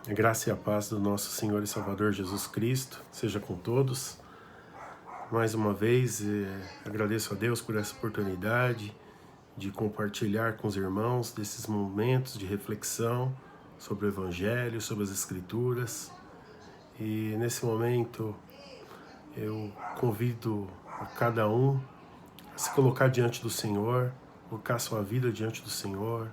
A graça e a paz do nosso Senhor e Salvador Jesus Cristo seja com todos. Mais uma vez, agradeço a Deus por essa oportunidade de compartilhar com os irmãos desses momentos de reflexão sobre o Evangelho, sobre as Escrituras. E nesse momento eu convido a cada um a se colocar diante do Senhor, colocar sua vida diante do Senhor,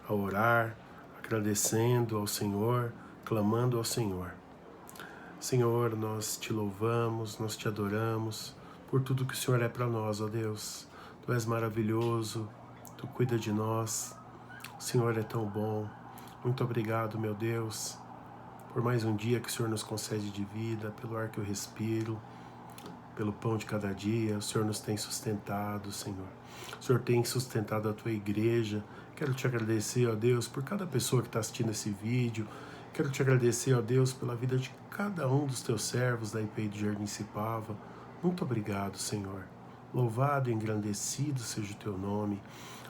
a orar, agradecendo ao Senhor, clamando ao Senhor. Senhor, nós te louvamos, nós te adoramos por tudo que o Senhor é para nós, ó Deus. Tu és maravilhoso, tu cuida de nós, o Senhor é tão bom. Muito obrigado, meu Deus, por mais um dia que o Senhor nos concede de vida, pelo ar que eu respiro, pelo pão de cada dia. O Senhor nos tem sustentado, Senhor. O Senhor tem sustentado a tua igreja. Quero te agradecer, ó Deus, por cada pessoa que está assistindo esse vídeo. Quero te agradecer, ó Deus, pela vida de cada um dos teus servos da IPI do Jardim Cipava. Muito obrigado, Senhor. Louvado e engrandecido seja o teu nome.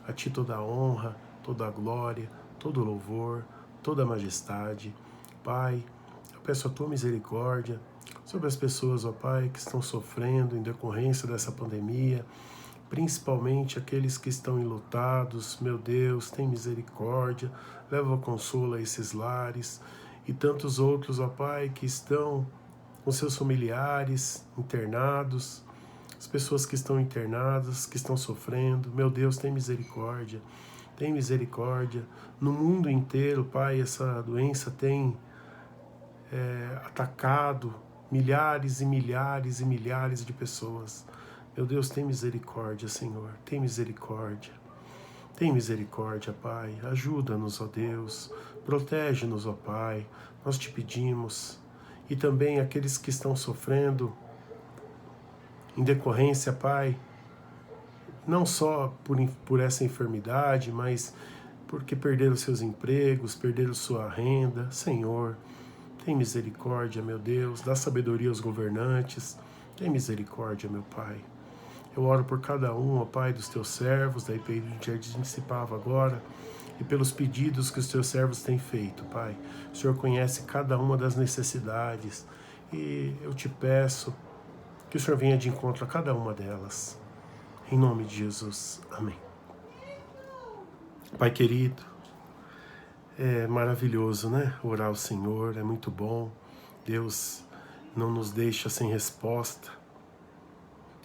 A ti toda a honra, toda a glória, todo o louvor, toda a majestade. Pai, eu peço a tua misericórdia sobre as pessoas, ó Pai, que estão sofrendo em decorrência dessa pandemia, principalmente aqueles que estão enlutados. Meu Deus, tem misericórdia, leva consolo a esses lares, e tantos outros, ó Pai, que estão com seus familiares internados, as pessoas que estão internadas, que estão sofrendo. Meu Deus, tem misericórdia, tem misericórdia. No mundo inteiro, Pai, essa doença tem atacado milhares e milhares e milhares de pessoas. Meu Deus, tem misericórdia, Senhor, tem misericórdia. Tem misericórdia, Pai. Ajuda-nos, ó Deus. Protege-nos, ó Pai. Nós te pedimos. E também aqueles que estão sofrendo em decorrência, Pai, não só por essa enfermidade, mas porque perderam seus empregos, perderam sua renda. Senhor, tem misericórdia, meu Deus. Dá sabedoria aos governantes. Tem misericórdia, meu Pai. Eu oro por cada um, ó Pai, dos teus servos, da IPI do Jardim Cipava agora, e pelos pedidos que os teus servos têm feito, Pai. O Senhor conhece cada uma das necessidades, e eu te peço que o Senhor venha de encontro a cada uma delas. Em nome de Jesus. Amém. Pai querido, é maravilhoso, né? Orar ao Senhor, é muito bom. Deus não nos deixa sem resposta.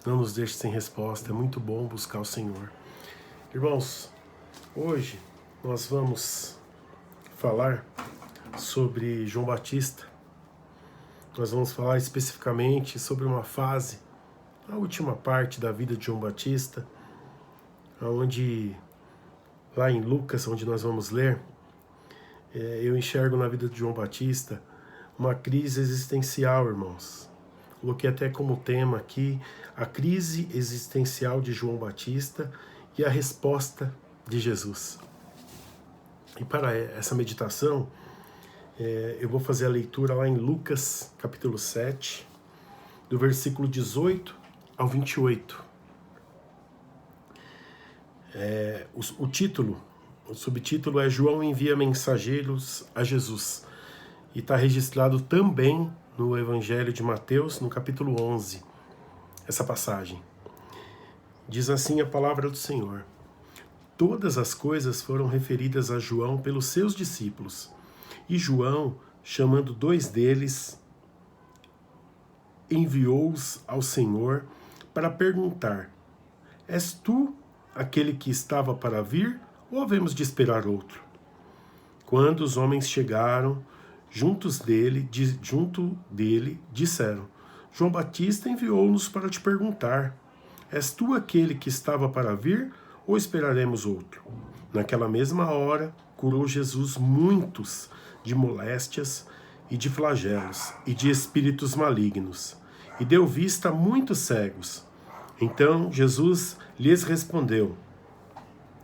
Não nos deixe sem resposta, é muito bom buscar o Senhor. Irmãos, hoje nós vamos falar sobre João Batista. Nós vamos falar especificamente sobre uma fase, a última parte da vida de João Batista, onde, lá em Lucas, onde nós vamos ler, eu enxergo na vida de João Batista uma crise existencial, irmãos. Coloquei até como tema aqui a crise existencial de João Batista e a resposta de Jesus. E para essa meditação, eu vou fazer a leitura lá em Lucas, capítulo 7, do versículo 18 ao 28. O subtítulo é João envia mensageiros a Jesus. E está registrado também no Evangelho de Mateus, no capítulo 11, essa passagem. Diz assim a palavra do Senhor: Todas as coisas foram referidas a João pelos seus discípulos. E João, chamando 2 deles, enviou-os ao Senhor para perguntar: És tu aquele que estava para vir, ou havemos de esperar outro? Quando os homens chegaram junto dele, disseram: João Batista enviou-nos para te perguntar: És tu aquele que estava para vir, ou esperaremos outro? Naquela mesma hora, curou Jesus muitos de moléstias e de flagelos e de espíritos malignos, e deu vista a muitos cegos. Então Jesus lhes respondeu: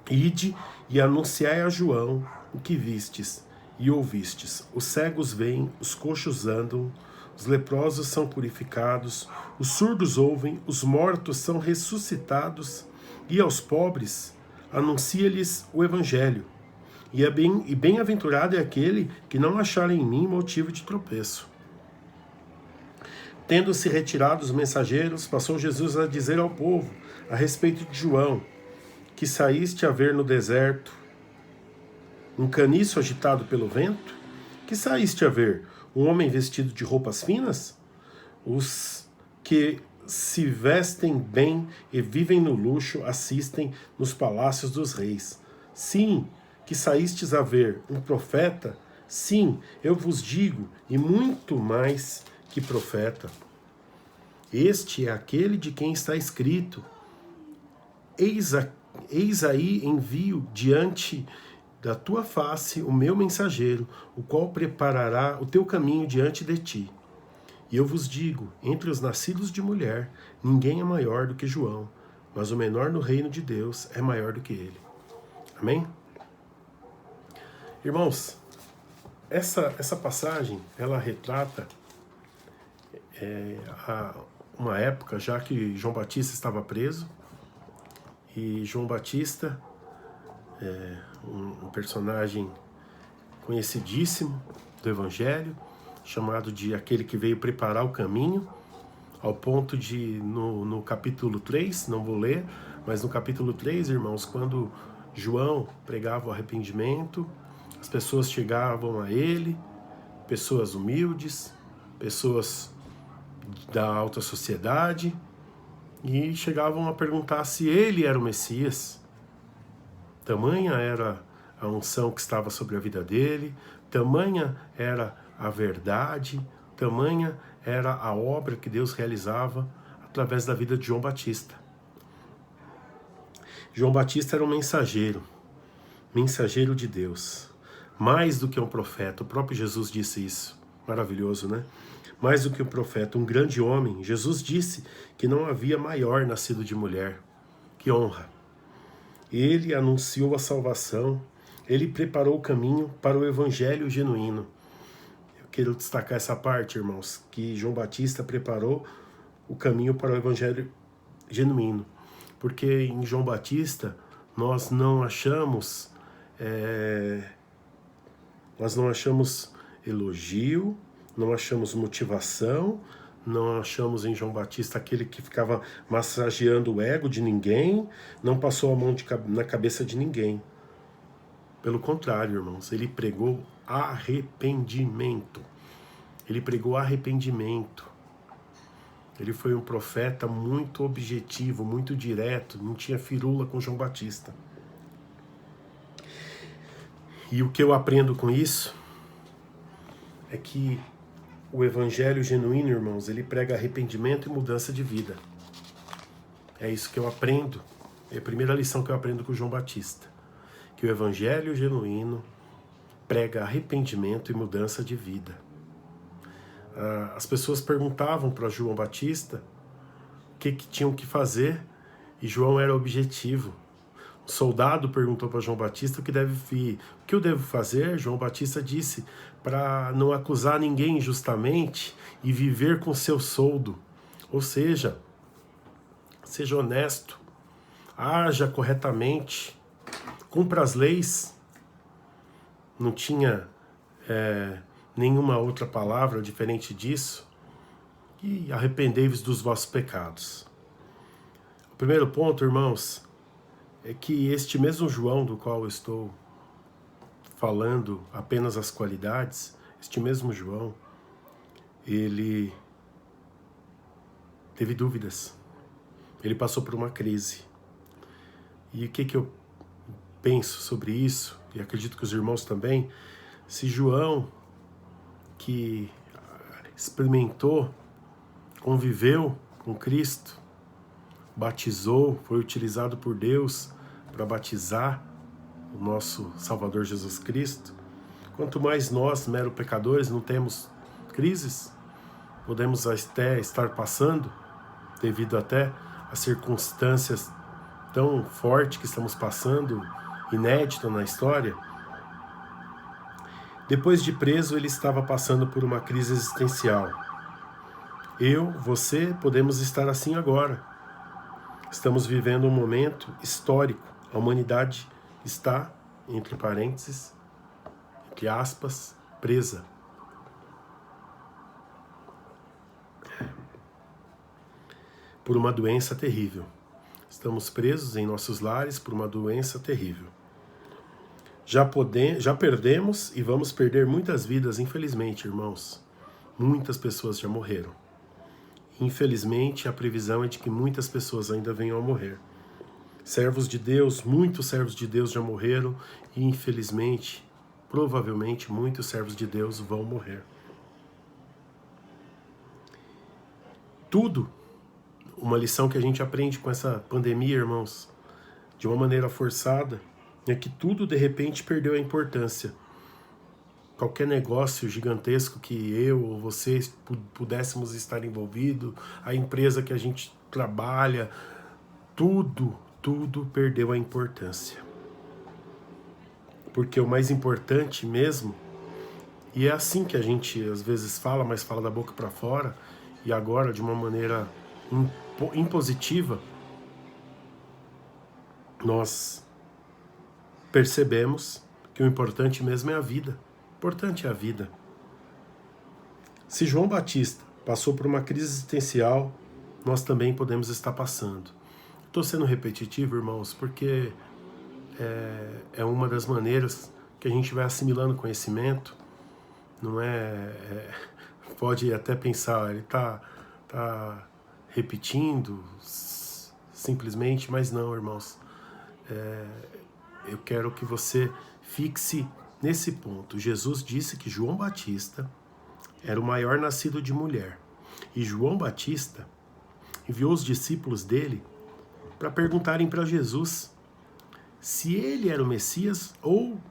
Ide e anunciai a João o que vistes e ouvistes. Os cegos veem, os coxos andam, os leprosos são purificados, os surdos ouvem, os mortos são ressuscitados, e aos pobres anuncia-lhes o Evangelho. E bem-aventurado é aquele que não achar em mim motivo de tropeço. Tendo-se retirado os mensageiros, passou Jesus a dizer ao povo, a respeito de João, que saíste a ver no deserto um caniço agitado pelo vento? Que saíste a ver? Um homem vestido de roupas finas? Os que se vestem bem e vivem no luxo assistem nos palácios dos reis. Sim, que saístes a ver um profeta? Sim, eu vos digo, e muito mais que profeta. Este é aquele de quem está escrito: Eis aí envio diante da tua face o meu mensageiro, o qual preparará o teu caminho diante de ti. E eu vos digo, entre os nascidos de mulher, ninguém é maior do que João, mas o menor no reino de Deus é maior do que ele. Amém? Irmãos, essa passagem, ela retrata uma época já que João Batista estava preso, e João Batista, um personagem conhecidíssimo do Evangelho, chamado de aquele que veio preparar o caminho, ao ponto de, no capítulo 3, não vou ler, mas no capítulo 3, irmãos, quando João pregava o arrependimento, as pessoas chegavam a ele, pessoas humildes, pessoas da alta sociedade, e chegavam a perguntar se ele era o Messias. Tamanha era a unção que estava sobre a vida dele, tamanha era a verdade, tamanha era a obra que Deus realizava através da vida de João Batista. João Batista era um mensageiro de Deus, mais do que um profeta. O próprio Jesus disse isso, maravilhoso, né? Mais do que um profeta, um grande homem. Jesus disse que não havia maior nascido de mulher. Que honra! Ele anunciou a salvação, ele preparou o caminho para o evangelho genuíno. Eu quero destacar essa parte, irmãos, que João Batista preparou o caminho para o evangelho genuíno. Porque em João Batista nós não achamos elogio, não achamos motivação, não achamos em João Batista aquele que ficava massageando o ego de ninguém, não passou a mão na cabeça de ninguém. Pelo contrário, irmãos, ele pregou arrependimento. Ele pregou arrependimento. Ele foi um profeta muito objetivo, muito direto, não tinha firula com João Batista. E o que eu aprendo com isso é que o evangelho genuíno, irmãos, ele prega arrependimento e mudança de vida. É isso que eu aprendo. É a primeira lição que eu aprendo com João Batista. Que o evangelho genuíno prega arrependimento e mudança de vida. As pessoas perguntavam para João Batista o que tinham que fazer, e João era objetivo. O soldado perguntou para João Batista o que eu devo fazer. João Batista disse para não acusar ninguém injustamente e viver com seu soldo. Ou seja, seja honesto, haja corretamente, cumpra as leis. Não tinha nenhuma outra palavra diferente disso. E arrependei-vos dos vossos pecados. O primeiro ponto, irmãos, é que este mesmo João do qual eu estou falando apenas as qualidades, este mesmo João, ele teve dúvidas, ele passou por uma crise. E o que eu penso sobre isso, e acredito que os irmãos também, se João, que experimentou, conviveu com Cristo, batizou, foi utilizado por Deus para batizar o nosso Salvador Jesus Cristo, quanto mais nós, meros pecadores, não temos crises, podemos até estar passando, devido até a circunstâncias tão fortes que estamos passando, inédito na história. Depois de preso, ele estava passando por uma crise existencial. Eu, você, podemos estar assim agora. Estamos vivendo um momento histórico. A humanidade está entre parênteses, entre aspas, presa. Por uma doença terrível. Estamos presos em nossos lares por uma doença terrível. Já perdemos e vamos perder muitas vidas, infelizmente, irmãos. Muitas pessoas já morreram. Infelizmente, a previsão é de que muitas pessoas ainda venham a morrer. Servos de Deus, muitos servos de Deus já morreram e, infelizmente, provavelmente, muitos servos de Deus vão morrer. Tudo, uma lição que a gente aprende com essa pandemia, irmãos, de uma maneira forçada, é que tudo, de repente, perdeu a importância. Qualquer negócio gigantesco que eu ou vocês pudéssemos estar envolvidos, a empresa que a gente trabalha, tudo perdeu a importância. Porque o mais importante mesmo, e é assim que a gente às vezes fala, mas fala da boca para fora, e agora de uma maneira impositiva, nós percebemos que o importante mesmo é a vida. O importante é a vida. Se João Batista passou por uma crise existencial, nós também podemos estar passando. Estou sendo repetitivo, irmãos, porque é uma das maneiras que a gente vai assimilando conhecimento. Não pode até pensar, ele está repetindo simplesmente, mas não, irmãos. Eu quero que você fixe nesse ponto. Jesus disse que João Batista era o maior nascido de mulher. E João Batista enviou os discípulos dele para perguntarem para Jesus se ele era o Messias ou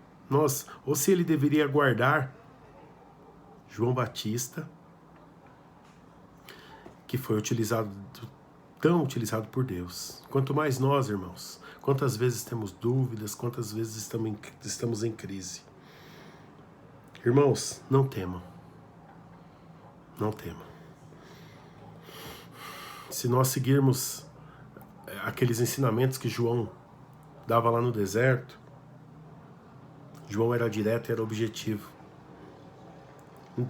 se ele deveria aguardar João Batista, que foi tão utilizado por Deus. Quanto mais nós, irmãos, quantas vezes temos dúvidas, quantas vezes estamos em crise. Irmãos, não temam. Não temam. Se nós seguirmos aqueles ensinamentos que João dava lá no deserto, João era direto e era objetivo.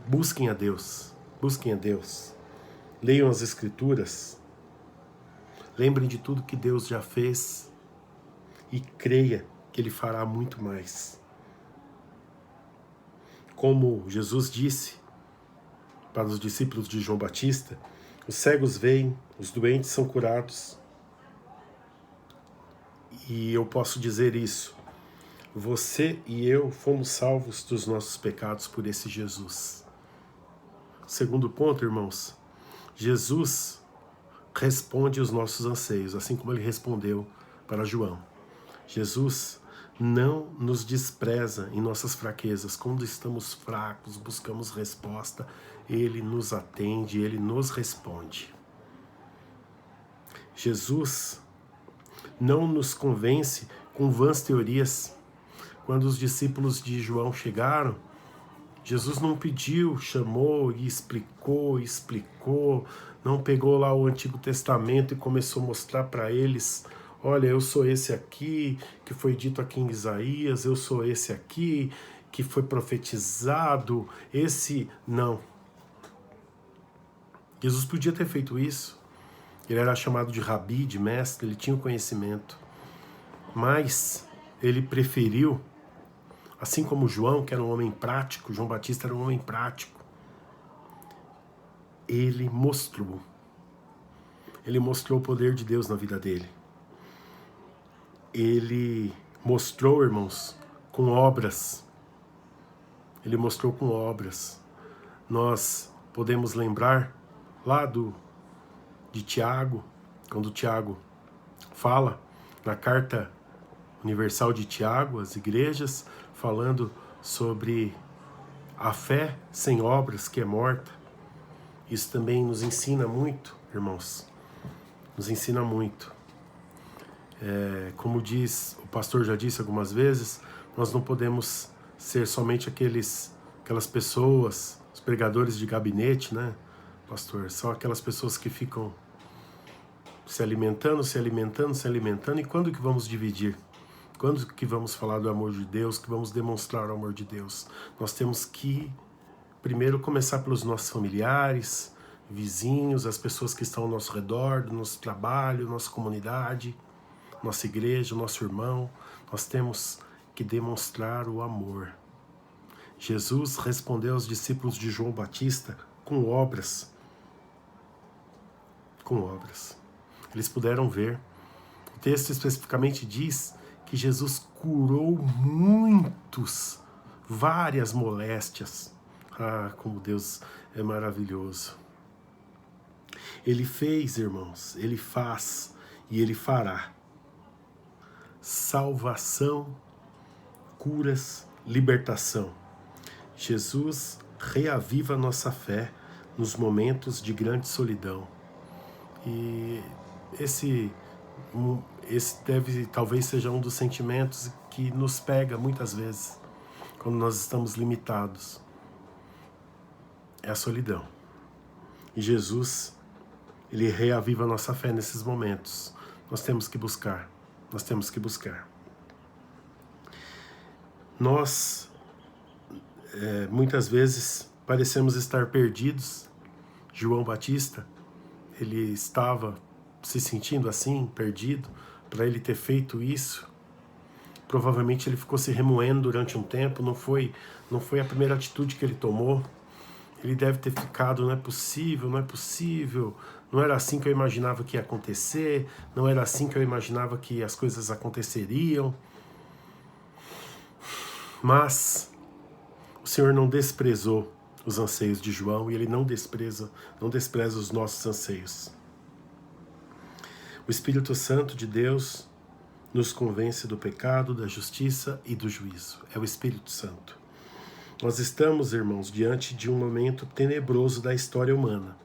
Busquem a Deus. Busquem a Deus. Leiam as Escrituras. Lembrem de tudo que Deus já fez e creia que Ele fará muito mais. Como Jesus disse para os discípulos de João Batista, os cegos veem, os doentes são curados. E eu posso dizer isso. Você e eu fomos salvos dos nossos pecados por esse Jesus. Segundo ponto, irmãos, Jesus responde os nossos anseios, assim como ele respondeu para João. Jesus não nos despreza em nossas fraquezas. Quando estamos fracos, buscamos resposta, ele nos atende, ele nos responde. Jesus não nos convence com vãs teorias. Quando os discípulos de João chegaram, Jesus não pediu, chamou e explicou, não pegou lá o Antigo Testamento e começou a mostrar para eles: olha, eu sou esse aqui, que foi dito aqui em Isaías, eu sou esse aqui, que foi profetizado, esse... Não. Jesus podia ter feito isso. Ele era chamado de rabi, de mestre, ele tinha o conhecimento. Mas ele preferiu, assim como João, que era um homem prático, João Batista era um homem prático, ele mostrou o poder de Deus na vida dele. Ele mostrou, irmãos, com obras. Ele mostrou com obras. Nós podemos lembrar lá de Tiago, quando Tiago fala na carta universal de Tiago, às igrejas, falando sobre a fé sem obras que é morta. Isso também nos ensina muito, irmãos. Nos ensina muito. Como o pastor já disse algumas vezes, nós não podemos ser somente aquelas pessoas, os pregadores de gabinete, né, pastor? São aquelas pessoas que ficam se alimentando, e quando que vamos dividir? Quando que vamos falar do amor de Deus, que vamos demonstrar o amor de Deus? Nós temos que primeiro começar pelos nossos familiares, vizinhos, as pessoas que estão ao nosso redor, do nosso trabalho, nossa comunidade, nossa igreja, nosso irmão. Nós temos que demonstrar o amor. Jesus respondeu aos discípulos de João Batista com obras. Com obras. Eles puderam ver. O texto especificamente diz que Jesus curou muitos, várias moléstias. Ah, como Deus é maravilhoso. Ele fez, irmãos, Ele faz e Ele fará. Salvação, curas, libertação. Jesus reaviva a nossa fé nos momentos de grande solidão. E esse talvez seja um dos sentimentos que nos pega muitas vezes, quando nós estamos limitados. É a solidão. E Jesus, Ele reaviva a nossa fé nesses momentos. Nós temos que buscar. Nós temos que buscar. Nós, muitas vezes, parecemos estar perdidos. João Batista, ele estava se sentindo assim, perdido, para ele ter feito isso. Provavelmente ele ficou se remoendo durante um tempo, não foi a primeira atitude que ele tomou. Ele deve ter ficado, não é possível, não era assim que eu imaginava que ia acontecer, não era assim que eu imaginava que as coisas aconteceriam. Mas o Senhor não desprezou os anseios de João e Ele não despreza os nossos anseios. O Espírito Santo de Deus nos convence do pecado, da justiça e do juízo. É o Espírito Santo. Nós estamos, irmãos, diante de um momento tenebroso da história humana.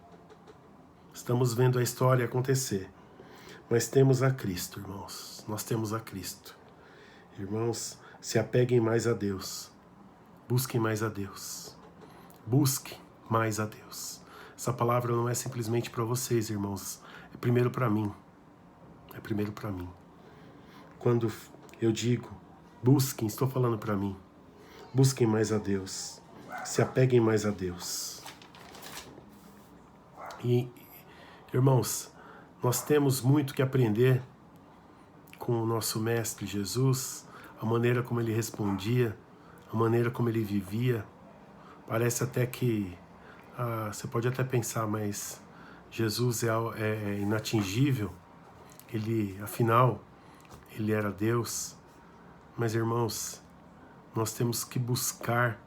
Estamos vendo a história acontecer. Mas temos a Cristo, irmãos. Nós temos a Cristo. Irmãos, se apeguem mais a Deus. Busquem mais a Deus. Busque mais a Deus. Essa palavra não é simplesmente para vocês, irmãos. É primeiro para mim. É primeiro para mim. Quando eu digo, busquem, estou falando para mim. Busquem mais a Deus. Se apeguem mais a Deus. E, irmãos, nós temos muito que aprender com o nosso Mestre Jesus, a maneira como Ele respondia, a maneira como Ele vivia. Parece até que, você pode até pensar, mas Jesus é inatingível. Afinal, Ele era Deus. Mas, irmãos, nós temos que buscar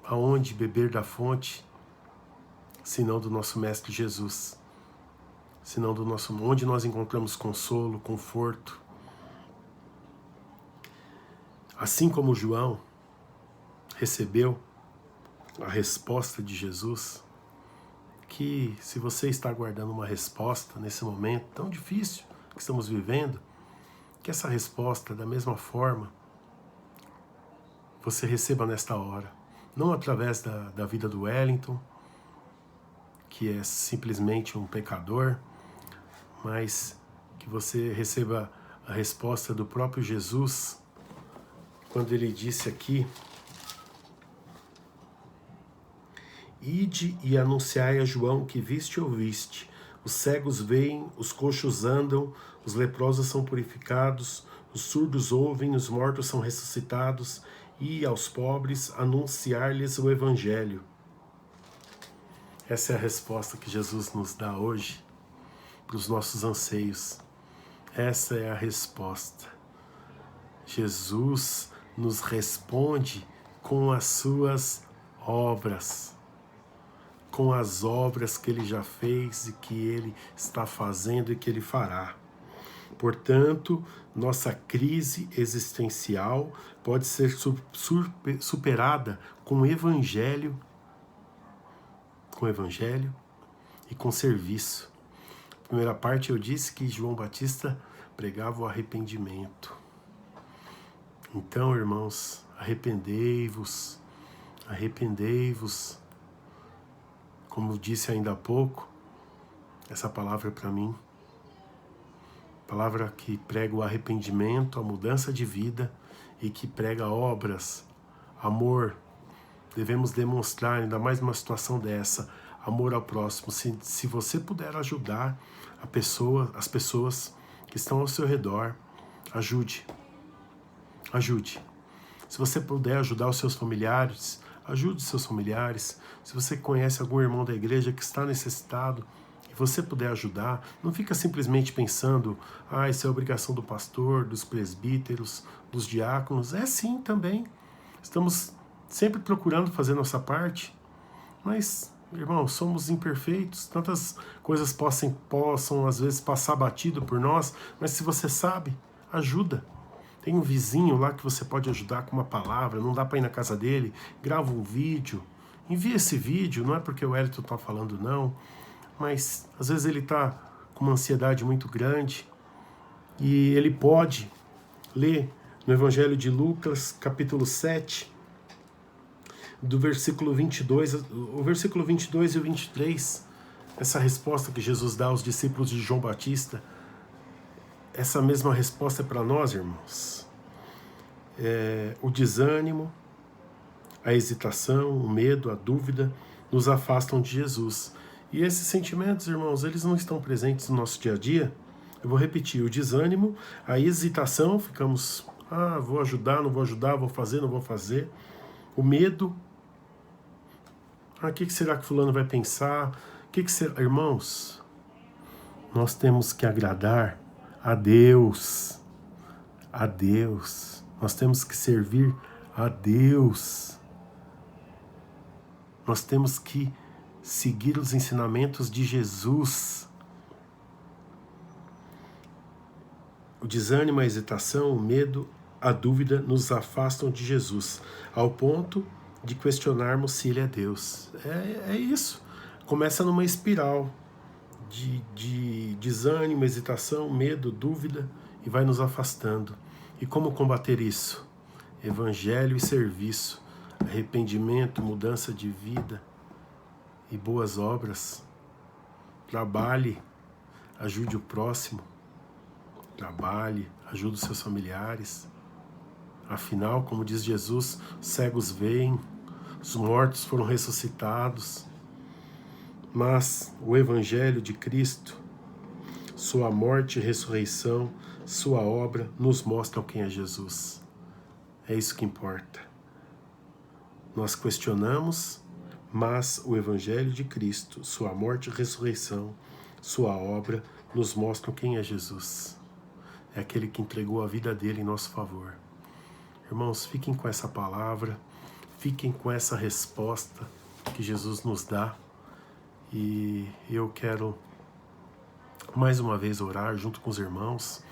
aonde beber da fonte, senão do nosso Mestre Jesus, senão onde nós encontramos consolo, conforto. Assim como João recebeu a resposta de Jesus, que se você está aguardando uma resposta nesse momento tão difícil que estamos vivendo, que essa resposta, da mesma forma, você receba nesta hora. Não através da vida do Wellington, que é simplesmente um pecador, mas que você receba a resposta do próprio Jesus, quando Ele disse aqui: Ide e anunciai a João que viste e ouviste. Os cegos veem, os coxos andam, os leprosos são purificados, os surdos ouvem, os mortos são ressuscitados, e aos pobres anunciar-lhes o Evangelho. Essa é a resposta que Jesus nos dá hoje para os nossos anseios. Essa é a resposta. Jesus nos responde com as suas obras, com as obras que Ele já fez e que Ele está fazendo e que Ele fará. Portanto, nossa crise existencial pode ser superada com o Evangelho e com serviço. Na primeira parte eu disse que João Batista pregava o arrependimento. Então, irmãos, arrependei-vos. Como eu disse ainda há pouco, essa palavra é para mim. palavra que prega o arrependimento, a mudança de vida e que prega obras, amor. Devemos demonstrar, ainda mais numa situação dessa, amor ao próximo. Se você puder ajudar as pessoas que estão ao seu redor, ajude. Ajude. Se você puder ajudar os seus familiares, ajude os seus familiares. Se você conhece algum irmão da igreja que está necessitado e você puder ajudar, não fica simplesmente pensando, isso é obrigação do pastor, dos presbíteros, dos diáconos. É sim também. Estamos sempre procurando fazer nossa parte, mas, irmão, somos imperfeitos. Tantas coisas possam às vezes passar batido por nós, mas se você sabe, ajuda. Tem um vizinho lá que você pode ajudar com uma palavra, não dá para ir na casa dele, grava um vídeo, envia esse vídeo, não é porque o Hélito está falando não, mas às vezes ele está com uma ansiedade muito grande e ele pode ler no Evangelho de Lucas, capítulo 7, do versículo 22, o versículo 22 e o 23, essa resposta que Jesus dá aos discípulos de João Batista. Essa mesma resposta é para nós, irmãos. O desânimo, a hesitação, o medo, a dúvida nos afastam de Jesus. E esses sentimentos, irmãos, eles não estão presentes no nosso dia a dia. Eu vou repetir, o desânimo, a hesitação, ficamos, vou ajudar, não vou ajudar, vou fazer, não vou fazer. O medo, o que será que fulano vai pensar? O que será? Irmãos, nós temos que agradar a Deus. A Deus. Nós temos que servir a Deus. Nós temos que seguir os ensinamentos de Jesus. O desânimo, a hesitação, o medo, a dúvida nos afastam de Jesus, ao ponto de questionarmos se Ele é Deus. É isso. Começa numa espiral de desânimo, hesitação, medo, dúvida, e vai nos afastando. E como combater isso? Evangelho e serviço, arrependimento, mudança de vida e boas obras. Trabalhe, ajude o próximo. Trabalhe, ajude os seus familiares. Afinal, como diz Jesus, cegos veem, os mortos foram ressuscitados. Mas o Evangelho de Cristo, sua morte e ressurreição, sua obra, nos mostram quem é Jesus. É isso que importa. Nós questionamos, mas o Evangelho de Cristo, sua morte e ressurreição, sua obra, nos mostram quem é Jesus. É aquele que entregou a vida dele em nosso favor. Irmãos, fiquem com essa palavra, fiquem com essa resposta que Jesus nos dá. E eu quero mais uma vez orar junto com os irmãos,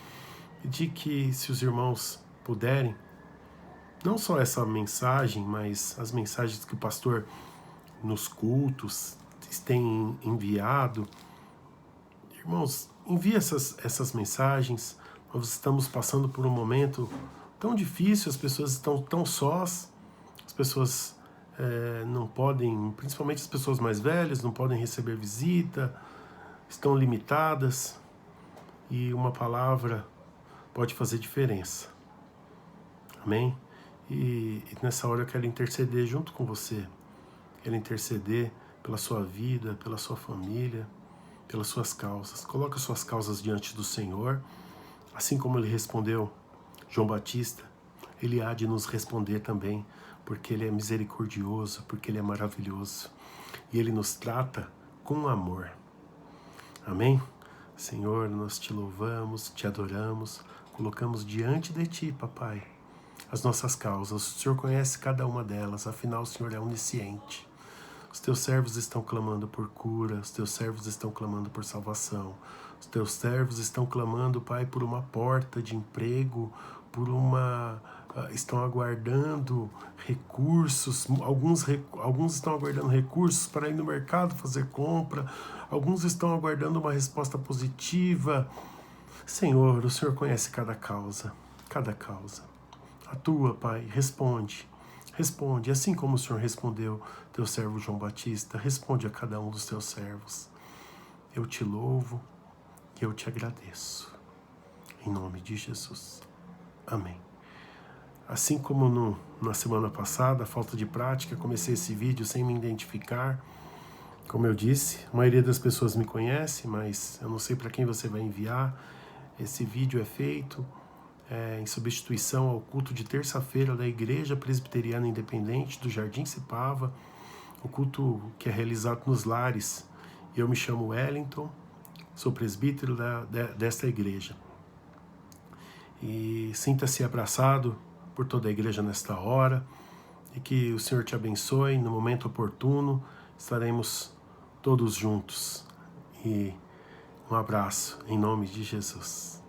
pedir que, se os irmãos puderem, não só essa mensagem, mas as mensagens que o pastor nos cultos tem enviado, irmãos, envie essas mensagens. Nós estamos passando por um momento tão difícil, as pessoas estão tão sós, as pessoas não podem, principalmente as pessoas mais velhas, não podem receber visita, estão limitadas, e uma palavra pode fazer diferença. Amém? E nessa hora eu quero interceder junto com você. Quero interceder pela sua vida, pela sua família, pelas suas causas. Coloque as suas causas diante do Senhor, assim como Ele respondeu João Batista, Ele há de nos responder também, porque Ele é misericordioso, porque Ele é maravilhoso. E Ele nos trata com amor. Amém? Senhor, nós te louvamos, te adoramos, colocamos diante de ti, papai, as nossas causas. O Senhor conhece cada uma delas, afinal o Senhor é onisciente. Os teus servos estão clamando por cura, os teus servos estão clamando por salvação, os teus servos estão clamando, Pai, por uma porta de emprego, estão aguardando recursos, alguns estão aguardando recursos para ir no mercado fazer compra, alguns estão aguardando uma resposta positiva. Senhor, o Senhor conhece cada causa. Atua, Pai, responde, assim como o Senhor respondeu teu servo João Batista, responde a cada um dos teus servos. Eu te louvo e eu te agradeço. em nome de Jesus. Amém. Assim como na semana passada, falta de prática, comecei esse vídeo sem me identificar. Como eu disse, a maioria das pessoas me conhece, mas eu não sei para quem você vai enviar. Esse vídeo é feito em substituição ao culto de terça-feira da Igreja Presbiteriana Independente do Jardim Cipava, o culto que é realizado nos lares. Eu me chamo Wellington, sou presbítero desta igreja. E sinta-se abraçado por toda a igreja nesta hora, e que o Senhor te abençoe. No momento oportuno estaremos todos juntos. E um abraço em nome de Jesus.